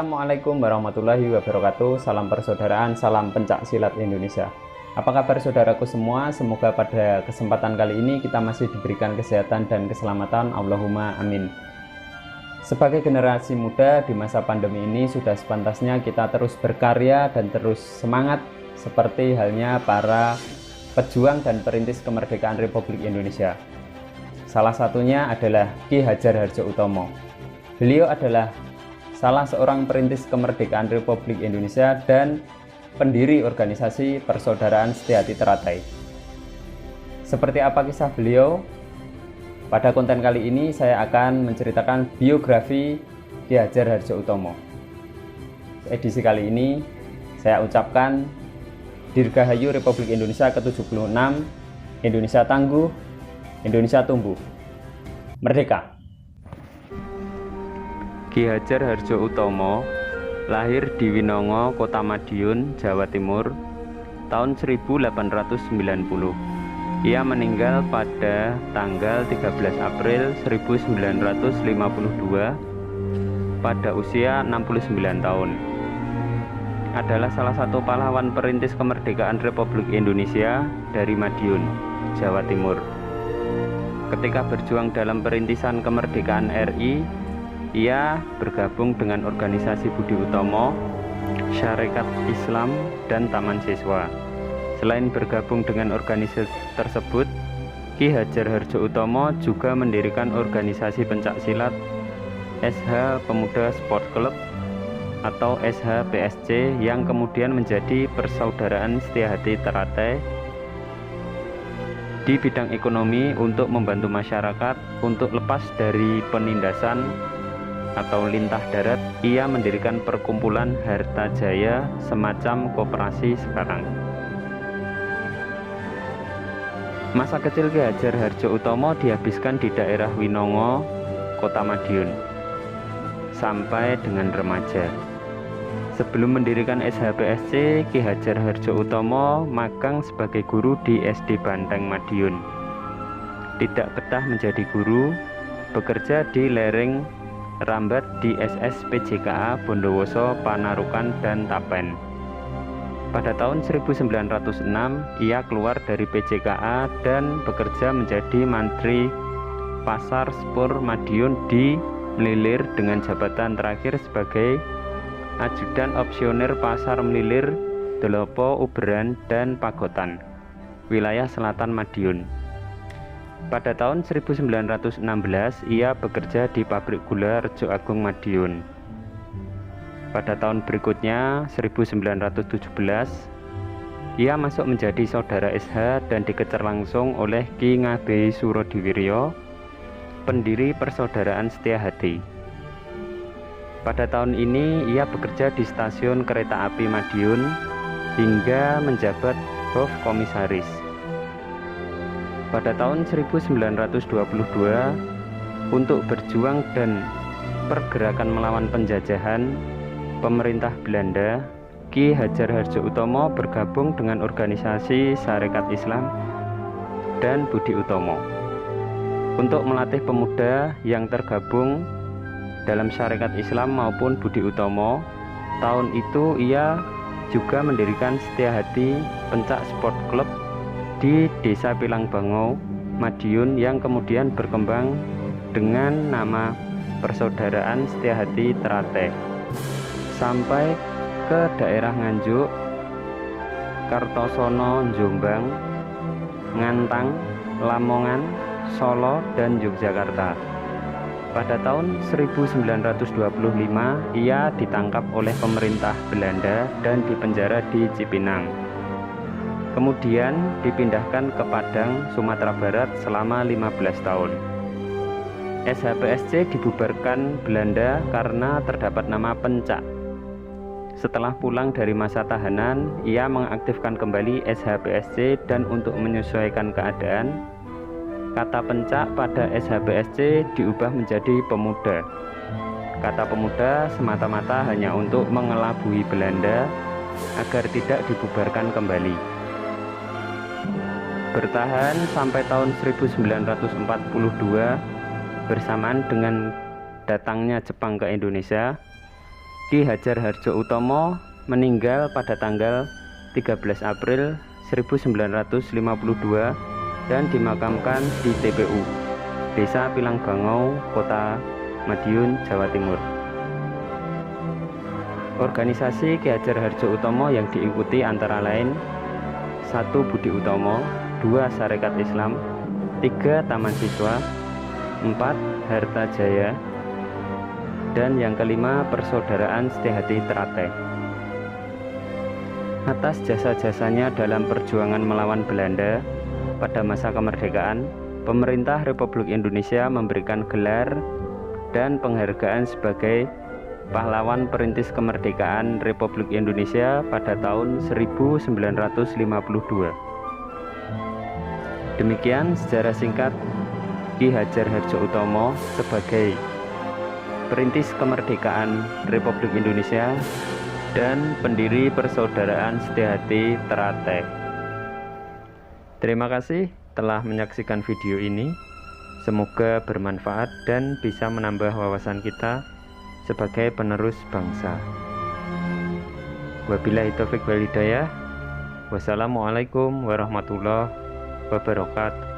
Assalamualaikum warahmatullahi wabarakatuh. Salam persaudaraan, salam pencak silat Indonesia. Apa kabar saudaraku semua? Semoga pada kesempatan kali ini kita masih diberikan kesehatan dan keselamatan. Allahumma amin. Sebagai generasi muda di masa pandemi ini, sudah sepantasnya kita terus berkarya dan terus semangat seperti halnya para pejuang dan perintis kemerdekaan Republik Indonesia. Salah satunya adalah Ki Hajar Hardjoatomo. Beliau adalah salah seorang perintis kemerdekaan Republik Indonesia dan pendiri organisasi Persaudaraan Setiahati Teratai. Seperti apa kisah beliau? Pada konten kali ini saya akan menceritakan biografi Ki Hajar Hardjoatomo. Edisi kali ini saya ucapkan Dirgahayu Republik Indonesia ke-76, Indonesia tangguh, Indonesia tumbuh, merdeka. Ki Hajar Hardjoatomo lahir di Winongo, Kota Madiun, Jawa Timur, tahun 1890. Ia meninggal pada tanggal 13 April 1952 pada usia 69 tahun. Adalah salah satu pahlawan perintis kemerdekaan Republik Indonesia dari Madiun, Jawa Timur. Ketika berjuang dalam perintisan kemerdekaan RI, ia bergabung dengan organisasi Budi Utomo, Syarikat Islam, dan Taman Siswa. Selain bergabung dengan organisasi tersebut, Ki Hajar Hardjoatomo juga mendirikan organisasi pencak silat SH Pemuda Sport Club atau SHPSC yang kemudian menjadi Persaudaraan Setiahati Teratai di bidang ekonomi untuk membantu masyarakat untuk lepas dari penindasan atau lintah darat. Ia mendirikan perkumpulan Harta Jaya, semacam koperasi sekarang. Masa kecil Ki Hajar Hardjoatomo dihabiskan di daerah Winongo, Kota Madiun, sampai dengan remaja. Sebelum mendirikan SHPSC, Ki Hajar Hardjoatomo magang sebagai guru di SD Banteng Madiun. Tidak betah menjadi guru, bekerja di lereng Rambat di SS PJKA Bondowoso, Panarukan, dan Tapen. Pada tahun 1906, ia keluar dari PJKA dan bekerja menjadi mantri Pasar Spur Madiun di Mlilir dengan jabatan terakhir sebagai Ajudan Opsionir Pasar Mlilir, Delopo, Uberan, dan Pagotan, wilayah selatan Madiun. Pada tahun 1916, ia bekerja di pabrik gula Rejo Agung Madiun. Pada tahun berikutnya, 1917, ia masuk menjadi saudara SH dan dikejar langsung oleh Ki Ngabei Surodiwiryo, pendiri Persaudaraan Setiahati. Pada tahun ini, ia bekerja di stasiun kereta api Madiun hingga menjabat Hof Komisaris. Pada tahun 1922, untuk berjuang dan pergerakan melawan penjajahan pemerintah Belanda, Ki Hajar Hardjoatomo bergabung dengan organisasi Syarikat Islam dan Budi Utomo untuk melatih pemuda yang tergabung dalam Syarikat Islam maupun Budi Utomo. Tahun itu ia juga mendirikan Setiahati Pencak Sport Club di Desa Pilangbango, Madiun, yang kemudian berkembang dengan nama Persaudaraan Setiahati Teratai sampai ke daerah Nganjuk, Kartosono, Jombang, Ngantang, Lamongan, Solo, dan Yogyakarta. Pada tahun 1925, ia ditangkap oleh pemerintah Belanda dan dipenjara di Cipinang. Kemudian dipindahkan ke Padang, Sumatera Barat selama 15 tahun. SHPSC dibubarkan Belanda karena terdapat nama pencak. Setelah pulang dari masa tahanan, ia mengaktifkan kembali SHPSC dan untuk menyesuaikan keadaan, kata pencak pada SHPSC diubah menjadi pemuda. Kata pemuda semata-mata hanya untuk mengelabui Belanda agar tidak dibubarkan kembali. Bertahan sampai tahun 1942 bersamaan dengan datangnya Jepang ke Indonesia. Ki Hajar Hardjoatomo meninggal pada tanggal 13 April 1952 dan dimakamkan di TPU Desa Pilangbangau, Kota Madiun, Jawa Timur. Organisasi Ki Hajar Hardjoatomo yang diikuti antara lain 1. Budi Utomo, 2. Sarekat Islam, 3. Taman Siswa, 4. Harta Jaya, dan yang kelima Persaudaraan Setihati Teratai. Atas jasa-jasanya dalam perjuangan melawan Belanda pada masa kemerdekaan, pemerintah Republik Indonesia memberikan gelar dan penghargaan sebagai pahlawan perintis kemerdekaan Republik Indonesia pada tahun 1952. Demikian sejarah singkat Ki Hajar Hardjoatomo sebagai perintis kemerdekaan Republik Indonesia dan pendiri Persaudaraan Setihati Teratai. Terima kasih telah menyaksikan video ini. Semoga bermanfaat dan bisa menambah wawasan kita sebagai penerus bangsa. Wabillahi taufiq wal hidayah. Wassalamualaikum warahmatullahi wabarakatuh.